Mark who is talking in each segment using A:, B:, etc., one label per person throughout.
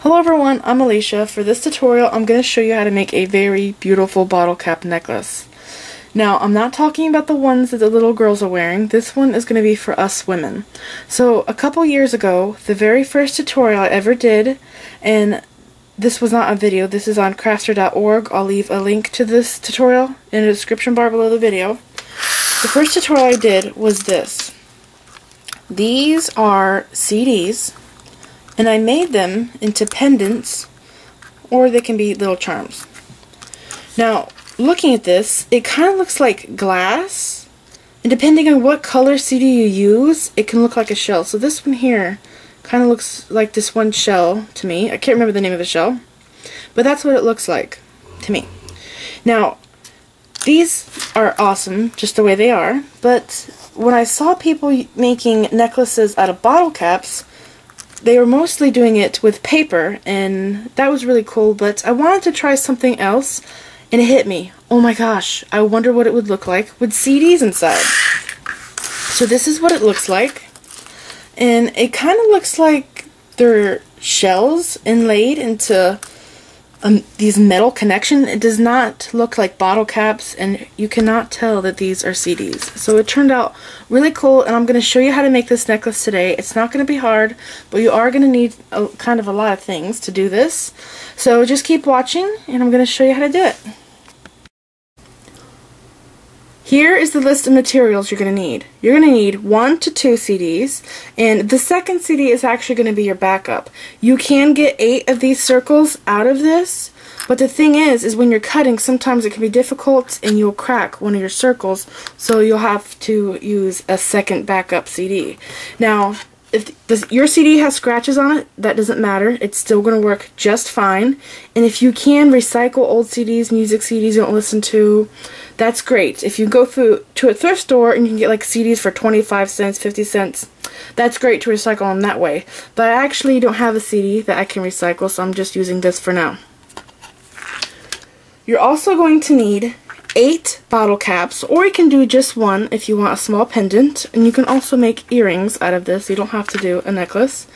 A: Hello everyone, I'm Alicia. For this tutorial, I'm going to show you how to make a very beautiful bottle cap necklace. Now, I'm not talking about the ones that the little girls are wearing. This one is going to be for us women. So, a couple years ago, the very first tutorial I ever did, and this was not a video, this is on crafter.org. I'll leave a link to this tutorial in the description bar below the video. The first tutorial I did was this. These are CDs. And I made them into pendants, or they can be little charms. Now, looking at this, it kind of looks like glass, and depending on what color CD you use, it can look like a shell. So this one here kind of looks like this one shell to me. I can't remember the name of the shell, but that's what it looks like to me. Now, these are awesome just the way they are, but when I saw people making necklaces out of bottle caps, they were mostly doing it with paper, and that was really cool, but I wanted to try something else, and it hit me. Oh my gosh, I wonder what it would look like with CDs inside. So this is what it looks like, and it kind of looks like they're shells inlaid into these metal connections. It does not look like bottle caps, and you cannot tell that these are CDs. So it turned out really cool, and I'm going to show you how to make this necklace today. It's not going to be hard, but you are going to need kind of a lot of things to do this. So just keep watching, and I'm going to show you how to do it. Here is the list of materials you're going to need. You're going to need 1 to 2 CDs, and the second CD is actually going to be your backup. You can get 8 of these circles out of this, but the thing is when you're cutting, sometimes it can be difficult and you'll crack one of your circles, so you'll have to use a second backup CD. Now, if your CD has scratches on it, that doesn't matter. It's still going to work just fine. And if you can recycle old CDs, music CDs you don't listen to, that's great. If you go to a thrift store and you can get like CDs for 25 cents, 50 cents, that's great to recycle them that way. But I actually don't have a CD that I can recycle, so I'm just using this for now. You're also going to need 8 bottle caps, or you can do just one if you want a small pendant, and you can also make earrings out of this. You don't have to do a necklace.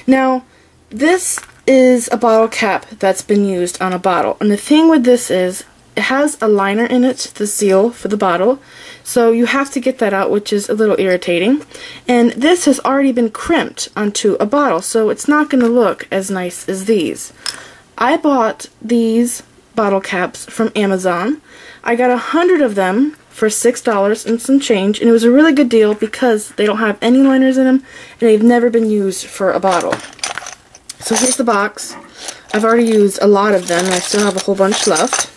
A: Now, this is a bottle cap that's been used on a bottle, and the thing with this is it has a liner in it, the seal for the bottle, so you have to get that out, which is a little irritating. And this has already been crimped onto a bottle, so it's not going to look as nice as these. I bought these bottle caps from Amazon. I got 100 of them for $6 and some change, and it was a really good deal because they don't have any liners in them and they've never been used for a bottle. So here's the box. I've already used a lot of them and I still have a whole bunch left.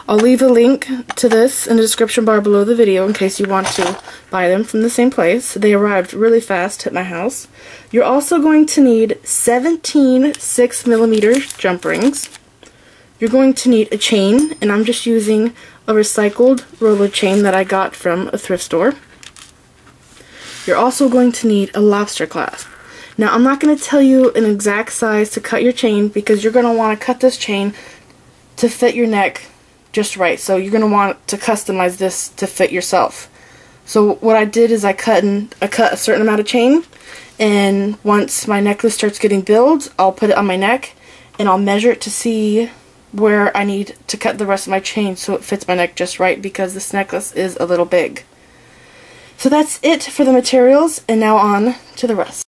A: I'll leave a link to this in the description bar below the video in case you want to buy them from the same place. They arrived really fast at my house. You're also going to need 17 6mm jump rings. You're going to need a chain, and I'm just using a recycled roller chain that I got from a thrift store. You're also going to need a lobster clasp. Now, I'm not going to tell you an exact size to cut your chain because you're going to want to cut this chain to fit your neck just right. So you're going to want to customize this to fit yourself. So what I did is I cut a certain amount of chain, and once my necklace starts getting built, I'll put it on my neck and I'll measure it to see where I need to cut the rest of my chain so it fits my neck just right, because this necklace is a little big. So that's it for the materials, and now on to the rest.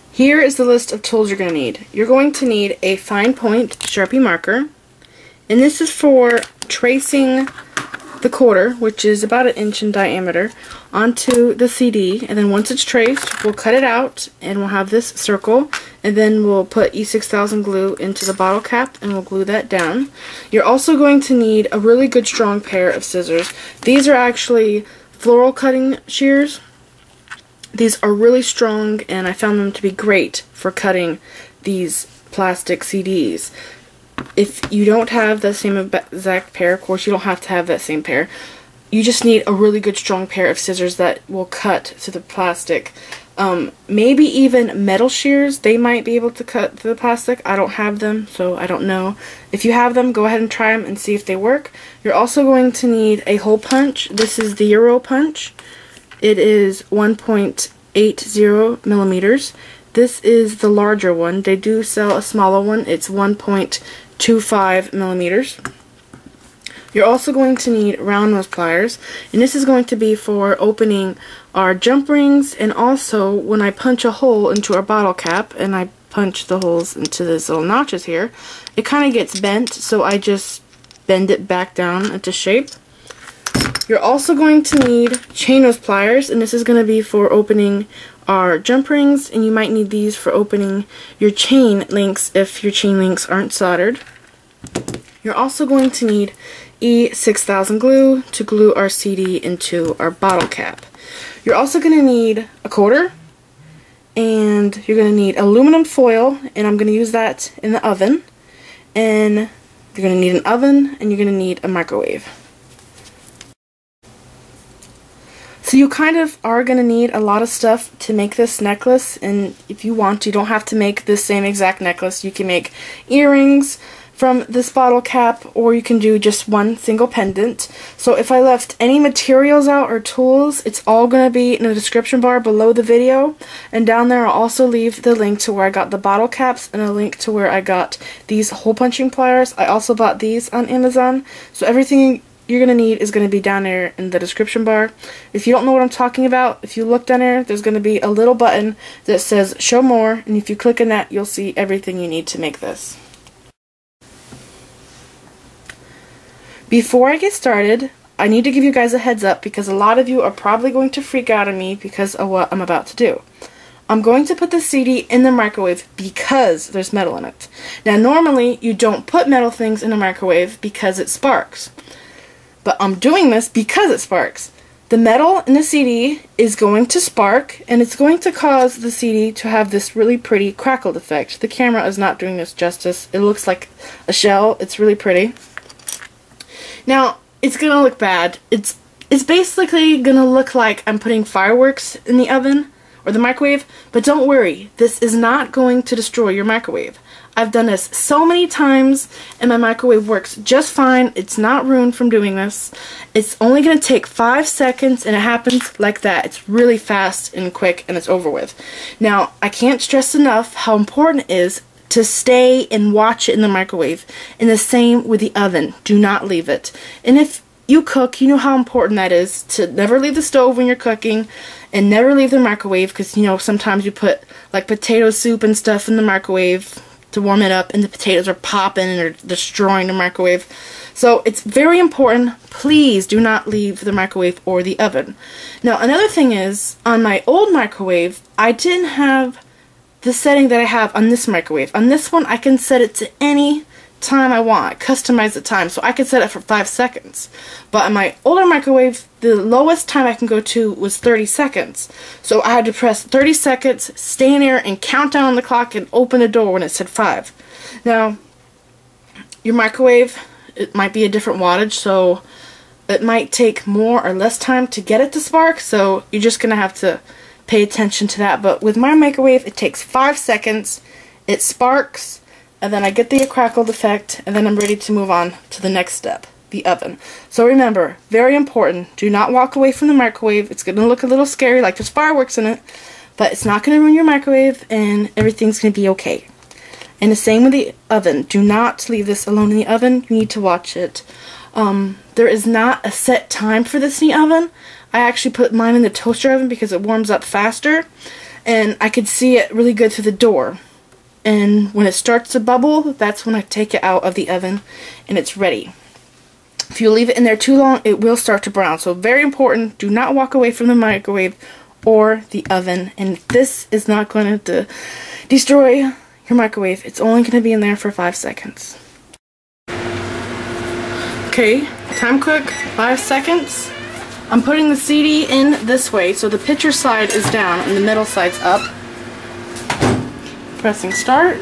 A: Here is the list of tools you're going to need. You're going to need a fine point Sharpie marker, and this is for tracing the quarter, which is about 1 inch in diameter, onto the CD, and then once it's traced, we'll cut it out and we'll have this circle, and then we'll put E6000 glue into the bottle cap and we'll glue that down. You're also going to need a really good strong pair of scissors. These are actually floral cutting shears. These are really strong, and I found them to be great for cutting these plastic CDs. If you don't have the same exact pair, of course you don't have to have that same pair. You just need a really good strong pair of scissors that will cut to the plastic. Maybe even metal shears, they might be able to cut to the plastic. I don't have them, so I don't know. If you have them, go ahead and try them and see if they work. You're also going to need a hole punch. This is the Euro punch. It is 1.80 millimeters. This is the larger one. They do sell a smaller one. It's 1.25 millimeters. You're also going to need round nose pliers, and this is going to be for opening our jump rings, and also when I punch a hole into our bottle cap and I punch the holes into these little notches here, it kind of gets bent, so I just bend it back down into shape. You're also going to need chain nose pliers, and this is going to be for opening our jump rings, and you might need these for opening your chain links if your chain links aren't soldered. You're also going to need E6000 glue to glue our CD into our bottle cap. You're also going to need a quarter, and you're going to need aluminum foil, and I'm going to use that in the oven. And you're going to need an oven, and you're going to need a microwave. So you kind of are going to need a lot of stuff to make this necklace, and if you want, you don't have to make this same exact necklace. You can make earrings from this bottle cap, or you can do just one single pendant. So if I left any materials out or tools, it's all going to be in the description bar below the video, and down there I'll also leave the link to where I got the bottle caps and a link to where I got these hole punching pliers. I also bought these on Amazon, so everything you're going to need is going to be down there in the description bar. If you don't know what I'm talking about, if you look down there, there's going to be a little button that says show more, and if you click on that, you'll see everything you need to make this. Before I get started, I need to give you guys a heads up because a lot of you are probably going to freak out on me because of what I'm about to do. I'm going to put the CD in the microwave because there's metal in it. Now normally you don't put metal things in the microwave because it sparks. But I'm doing this because it sparks. The metal in the CD is going to spark, and it's going to cause the CD to have this really pretty crackled effect. The camera is not doing this justice. It looks like a shell. It's really pretty. Now, it's going to look bad. It's basically going to look like I'm putting fireworks in the oven or the microwave, but don't worry. This is not going to destroy your microwave. I've done this so many times, and my microwave works just fine. It's not ruined from doing this. It's only going to take 5 seconds, and it happens like that. It's really fast and quick, and it's over with. Now, I can't stress enough how important it is to stay and watch it in the microwave. And the same with the oven. Do not leave it. And if you cook, you know how important that is to never leave the stove when you're cooking, and never leave the microwave, because, you know, sometimes you put like potato soup and stuff in the microwave to warm it up, and the potatoes are popping and they're destroying the microwave. So it's very important. Please do not leave the microwave or the oven. Now, another thing is, on my old microwave, I didn't have the setting that I have on this microwave. On this one, I can set it to any time I want. I customize the time, so I can set it for 5 seconds. But on my older microwave, the lowest time I can go to was 30 seconds. So I had to press 30 seconds, stay in there, and count down on the clock and open the door when it said 5. Now, your microwave, it might be a different wattage, so it might take more or less time to get it to spark, so you're just going to have to pay attention to that. But with my microwave, it takes 5 seconds, it sparks, and then I get the crackled effect, and then I'm ready to move on to the next step, the oven. So remember, very important, do not walk away from the microwave. It's going to look a little scary, like there's fireworks in it, but it's not going to ruin your microwave, and everything's going to be okay. And the same with the oven. Do not leave this alone in the oven. You need to watch it. There is not a set time for this in the oven. I actually put mine in the toaster oven because it warms up faster, and I could see it really good through the door. And when it starts to bubble, that's when I take it out of the oven and it's ready. If you leave it in there too long, it will start to brown. So very important, do not walk away from the microwave or the oven. And this is not going to destroy your microwave. It's only going to be in there for 5 seconds. Okay, time cook, 5 seconds. I'm putting the CD in this way, so the picture side is down and the middle side's up. Pressing start.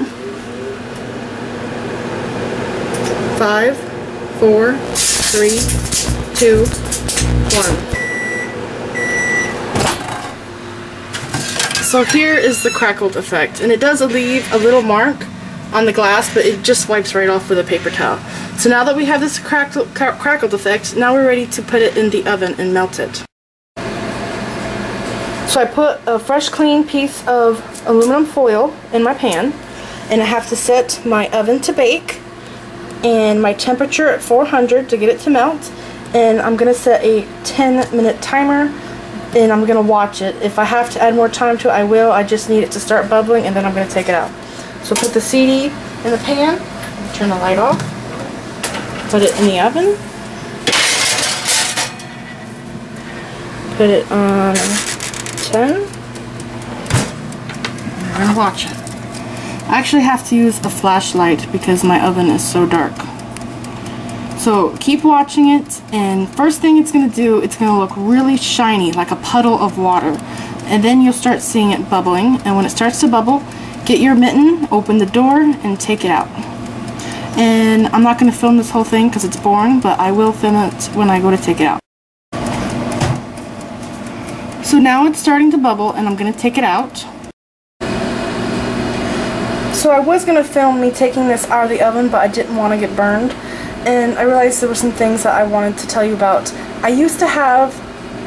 A: 5, 4, 3, 2, 1. So here is the crackled effect, and it does leave a little mark on the glass, but it just wipes right off with a paper towel. So now that we have this crackled effect, now we're ready to put it in the oven and melt it. So I put a fresh clean piece of aluminum foil in my pan, and I have to set my oven to bake and my temperature at 400 to get it to melt, and I'm going to set a 10-minute timer, and I'm going to watch it. If I have to add more time to it, I will. I just need it to start bubbling, and then I'm going to take it out. So put the CD in the pan, turn the light off, put it in the oven, put it on 10, and we're going to watch it. I actually have to use a flashlight because my oven is so dark. So keep watching it, and first thing it's going to do, it's going to look really shiny, like a puddle of water. And then you'll start seeing it bubbling, and when it starts to bubble, get your mitten, open the door, and take it out. And I'm not going to film this whole thing because it's boring, but I will film it when I go to take it out. So now it's starting to bubble, and I'm going to take it out. So I was going to film me taking this out of the oven, but I didn't want to get burned. And I realized there were some things that I wanted to tell you about. I used to have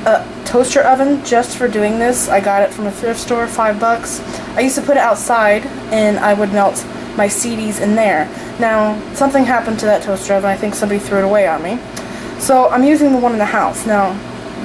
A: a toaster oven just for doing this. I got it from a thrift store, $5. I used to put it outside, and I would melt my CDs in there. Now, something happened to that toaster oven. I think somebody threw it away on me. So I'm using the one in the house. Now,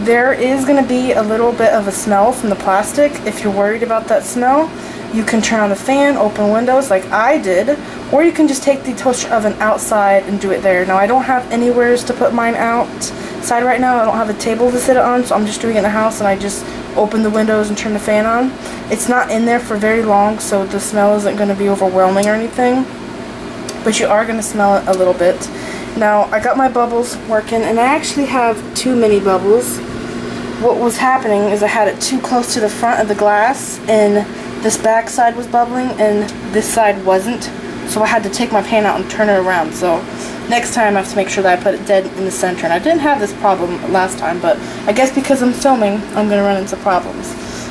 A: there is going to be a little bit of a smell from the plastic. If you're worried about that smell, you can turn on the fan, open windows like I did, or you can just take the toaster oven outside and do it there. Now, I don't have anywhere to put mine outside right now. I don't have a table to sit it on, so I'm just doing it in the house, and I just open the windows and turn the fan on. It's not in there for very long, so the smell isn't going to be overwhelming or anything, but you are going to smell it a little bit. Now, I got my bubbles working, and I actually have too many bubbles. What was happening is I had it too close to the front of the glass, and this back side was bubbling and this side wasn't, so I had to take my pan out and turn it around. So next time I have to make sure that I put it dead in the center, and I didn't have this problem last time, but I guess because I'm filming, I'm going to run into problems.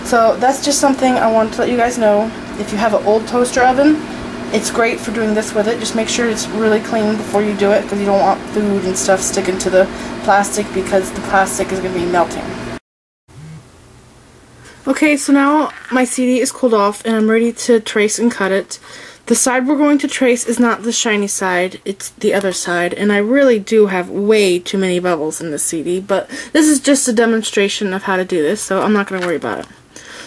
A: So that's just something I wanted to let you guys know. If you have an old toaster oven, it's great for doing this with it. Just make sure it's really clean before you do it, because you don't want food and stuff sticking to the plastic, because the plastic is going to be melting. Okay, so now my CD is cooled off, and I'm ready to trace and cut it. The side we're going to trace is not the shiny side, it's the other side, and I really do have way too many bubbles in this CD, but this is just a demonstration of how to do this, so I'm not going to worry about it.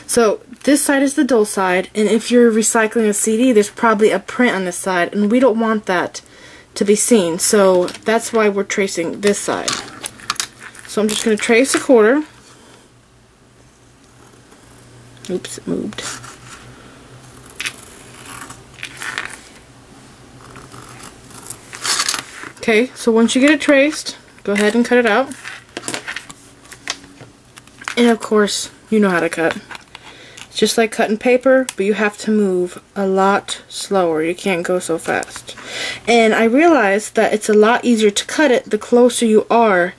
A: So this side is the dull side, and if you're recycling a CD, there's probably a print on this side, and we don't want that to be seen, so that's why we're tracing this side. So I'm just going to trace a quarter. Oops, it moved. Okay, so once you get it traced, go ahead and cut it out. And of course, you know how to cut. It's just like cutting paper, but you have to move a lot slower. You can't go so fast. And I realized that it's a lot easier to cut it the closer you are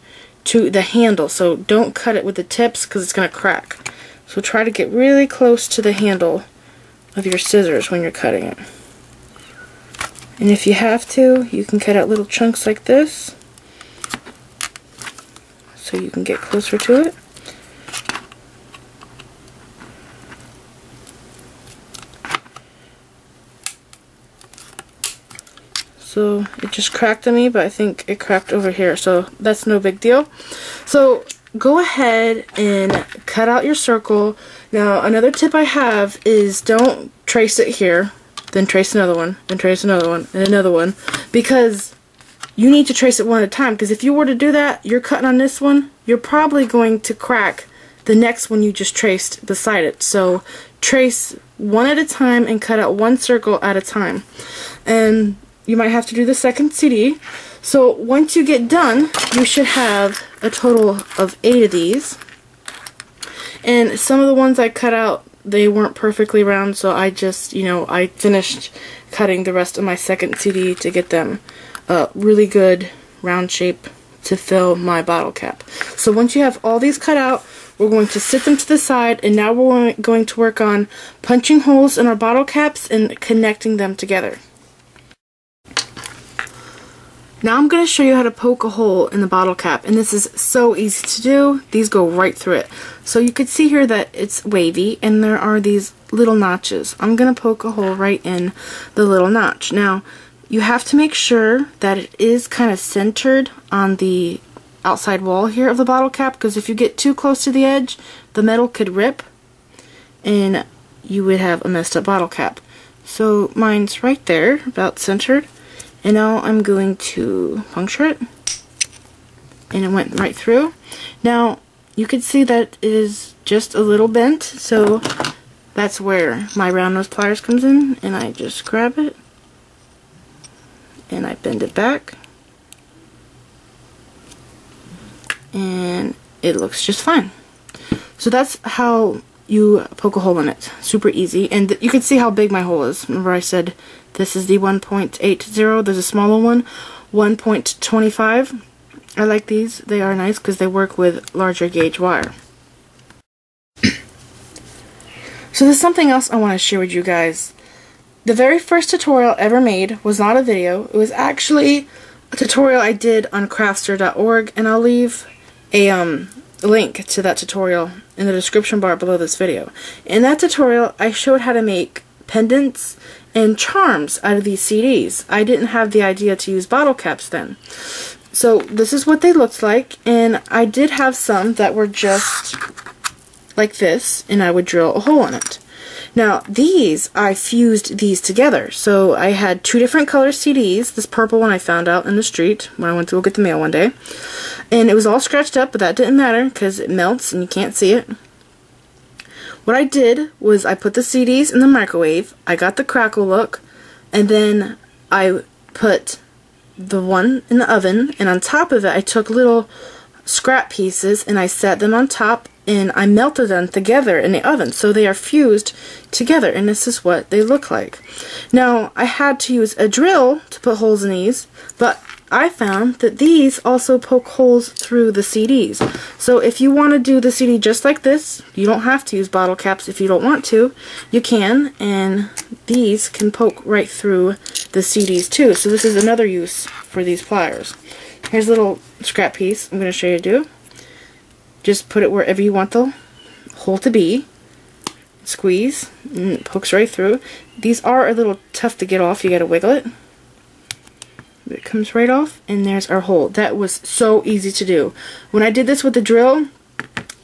A: to the handle. So don't cut it with the tips, because it's going to crack. So try to get really close to the handle of your scissors when you're cutting it. And if you have to, you can cut out little chunks like this, so you can get closer to it. So it just cracked on me, but I think it cracked over here, so that's no big deal. So go ahead and cut out your circle. Now, another tip I have is don't trace it here, then trace another one, then trace another one, and another one, because you need to trace it one at a time, because if you were to do that, you're cutting on this one, you're probably going to crack the next one you just traced beside it. So trace one at a time and cut out one circle at a time. And you might have to do the second CD. So once you get done, you should have a total of 8 of these. And some of the ones I cut out, they weren't perfectly round, so I just, I finished cutting the rest of my second CD to get them a really good round shape to fill my bottle cap. So once you have all these cut out, we're going to sit them to the side, and now we're going to work on punching holes in our bottle caps and connecting them together. Now I'm going to show you how to poke a hole in the bottle cap, and this is so easy to do. These go right through it. So you can see here that it's wavy and there are these little notches. I'm going to poke a hole right in the little notch. Now you have to make sure that it is kind of centered on the outside wall here of the bottle cap, because if you get too close to the edge, the metal could rip and you would have a messed up bottle cap. So mine's right there, about centered. And now I'm going to puncture it, and it went right through. Now you can see that it is just a little bent, so that's where my round nose pliers comes in, and I just grab it and I bend it back, and it looks just fine. So that's how you poke a hole in it. Super easy. And you can see how big my hole is. Remember I said this is the 1.80. There's a smaller one, 1.25. I like these. They are nice because they work with larger gauge wire. So there's something else I want to share with you guys. The very first tutorial ever made was not a video. It was actually a tutorial I did on craftster.org, and I'll leave a link to that tutorial in the description bar below this video. In that tutorial, I showed how to make pendants and charms out of these CDs. I didn't have the idea to use bottle caps then. So this is what they looked like, and I did have some that were just like this, and I would drill a hole in it. Now these, I fused these together. So I had two different color CDs. This purple one I found out in the street when I went to go get the mail one day. And it was all scratched up, but that didn't matter because it melts and you can't see it. What I did was I put the CDs in the microwave, I got the crackle look, and then I put the one in the oven, and on top of it I took little scrap pieces and I set them on top, and I melted them together in the oven, so they are fused together, and this is what they look like. Now I had to use a drill to put holes in these, but I found that these also poke holes through the CDs. So if you want to do the CD just like this, you don't have to use bottle caps. If you don't want to, you can, and these can poke right through the CDs too. So this is another use for these pliers. Here's a little scrap piece I'm going to show you to do. Just put it wherever you want the hole to be. Squeeze, and it pokes right through. These are a little tough to get off. You got to wiggle it. It comes right off, and there's our hole. That was so easy to do. When I did this with the drill,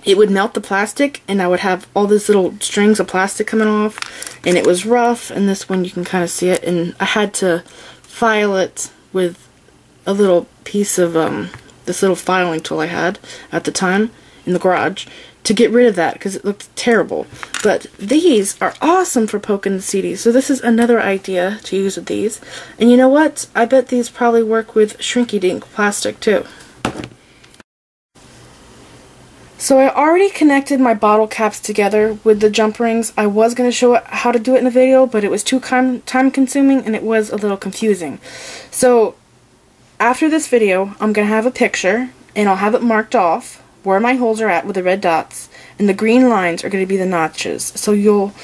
A: it would melt the plastic, and I would have all these little strings of plastic coming off, and it was rough. And this one you can kind of see it, and I had to file it with a little piece of this little filing tool I had at the time in the garage to get rid of that because it looked terrible. But these are awesome for poking the CDs. So this is another idea to use with these. And you know what? I bet these probably work with shrinky dink plastic too. So I already connected my bottle caps together with the jump rings. I was going to show how to do it in the video, but it was too time consuming and it was a little confusing. So after this video, I'm going to have a picture and I'll have it marked off where my holes are at with the red dots, and the green lines are going to be the notches. So you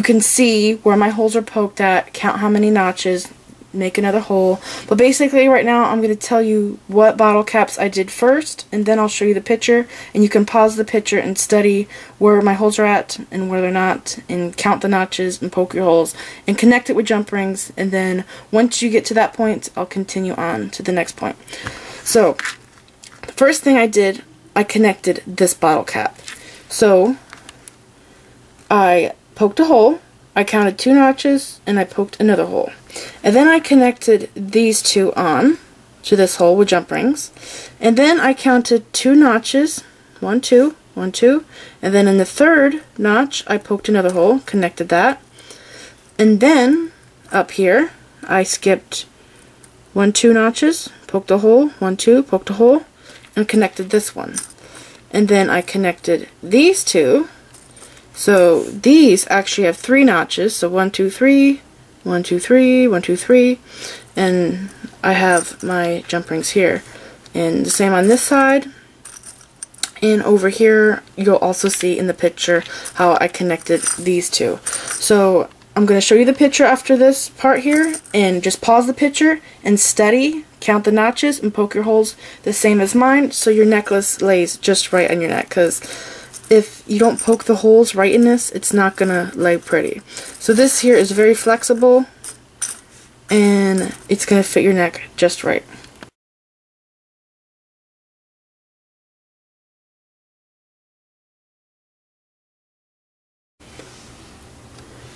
A: can see where my holes are poked at, count how many notches, make another hole. But basically right now I'm going to tell you what bottle caps I did first, and then I'll show you the picture, and you can pause the picture and study where my holes are at and where they're not, and count the notches and poke your holes and connect it with jump rings. And then once you get to that point, I'll continue on to the next point. So the first thing I did, I connected this bottle cap. So I poked a hole, I counted 2 notches, and I poked another hole. And then I connected these two on to this hole with jump rings. And then I counted 2 notches, 1, 2, 1, 2. And then in the third notch, I poked another hole, connected that. And then up here, I skipped 1, 2 notches, poked a hole, 1, 2, poked a hole, and connected this one. And then I connected these two. So these actually have 3 notches. So 1, 2, 3, 1, 2, 3, 1, 2, 3. And I have my jump rings here. And the same on this side. And over here, you'll also see in the picture how I connected these two. So I'm going to show you the picture after this part here, and just pause the picture and study count the notches and poke your holes the same as mine so your necklace lays just right on your neck, because if you don't poke the holes right in this, it's not gonna lay pretty. So this here is very flexible and it's gonna fit your neck just right.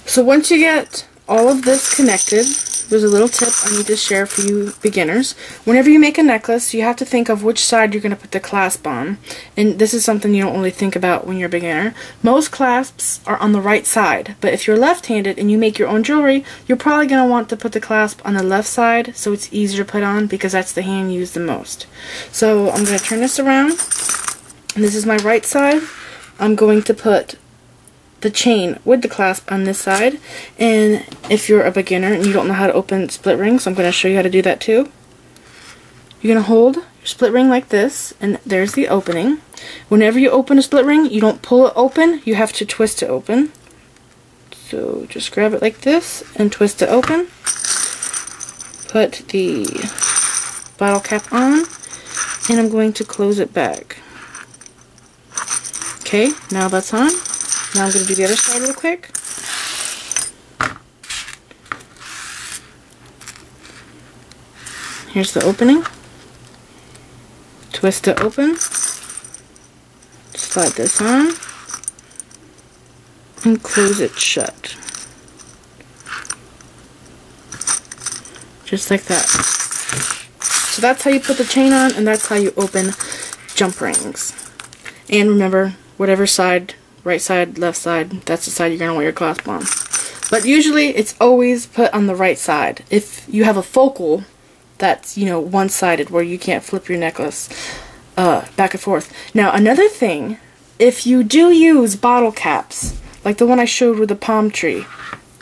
A: So once you get all of this connected, there's a little tip I need to share for you beginners. Whenever you make a necklace, you have to think of which side you're going to put the clasp on. And this is something you don't really think about when you're a beginner. Most clasps are on the right side, but if you're left-handed and you make your own jewelry, you're probably going to want to put the clasp on the left side so it's easier to put on because that's the hand used the most. So I'm going to turn this around, and this is my right side. I'm going to put the chain with the clasp on this side, and if you're a beginner and you don't know how to open split rings, I'm going to show you how to do that too. You're going to hold your split ring like this, and there's the opening. Whenever you open a split ring, you don't pull it open, you have to twist it open. So just grab it like this and twist it open. Put the bottle cap on, and I'm going to close it back. Okay, now that's on. Now I'm going to do the other side real quick. Here's the opening. Twist it open. Slide this on. And close it shut. Just like that. So that's how you put the chain on, and that's how you open jump rings. And remember, whatever side, right side, left side, that's the side you're going to want your clasp on. But usually it's always put on the right side. If you have a focal that's, you know, one-sided where you can't flip your necklace back and forth. Now another thing, if you do use bottle caps, like the one I showed with the palm tree,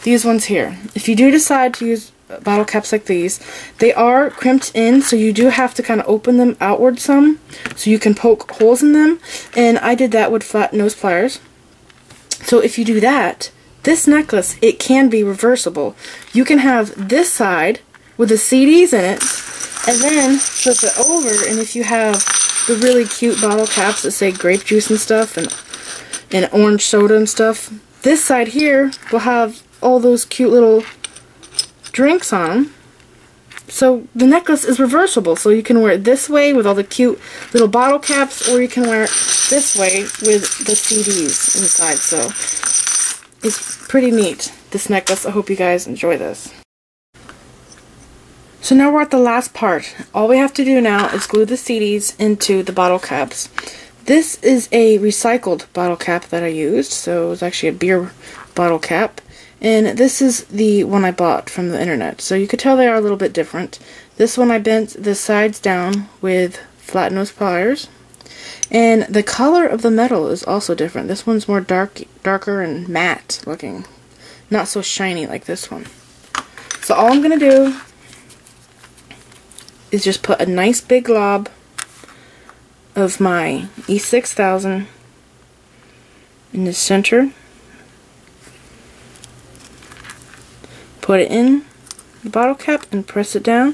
A: these ones here, if you do decide to use bottle caps like these, they are crimped in, so you do have to kind of open them outward some so you can poke holes in them, and I did that with flat nose pliers. So if you do that, this necklace, it can be reversible. You can have this side with the CDs in it, and then flip it over, and if you have the really cute bottle caps that say grape juice and stuff, and orange soda and stuff, this side here will have all those cute little drinks on them. So the necklace is reversible, so you can wear it this way with all the cute little bottle caps, or you can wear it this way with the CDs inside. So it's pretty neat, this necklace. I hope you guys enjoy this. So now we're at the last part. All we have to do now is glue the CDs into the bottle caps. This is a recycled bottle cap that I used, so it was actually a beer bottle cap. And this is the one I bought from the internet. So you could tell they are a little bit different. This one I bent the sides down with flat nose pliers. And the color of the metal is also different. This one's more darker and matte looking. Not so shiny like this one. So all I'm going to do is just put a nice big glob of my E6000 in the center. Put it in the bottle cap and press it down.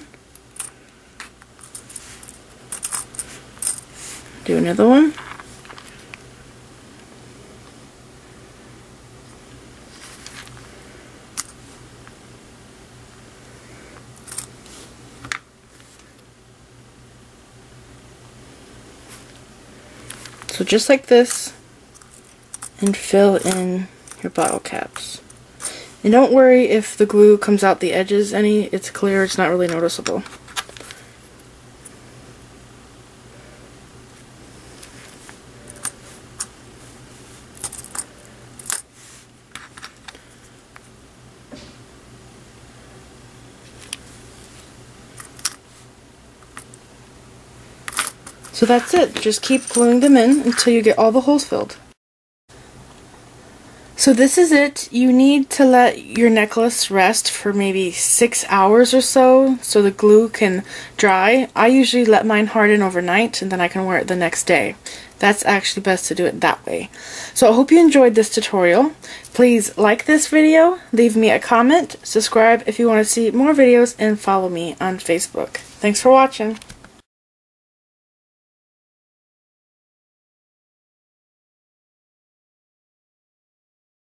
A: Do another one. So just like this, and fill in your bottle caps. And don't worry if the glue comes out the edges any, it's clear, it's not really noticeable. So that's it, just keep gluing them in until you get all the holes filled. So this is it. You need to let your necklace rest for maybe 6 hours or so the glue can dry. I usually let mine harden overnight and then I can wear it the next day. That's actually best to do it that way. So I hope you enjoyed this tutorial. Please like this video, leave me a comment, subscribe if you want to see more videos, and follow me on Facebook. Thanks for watching.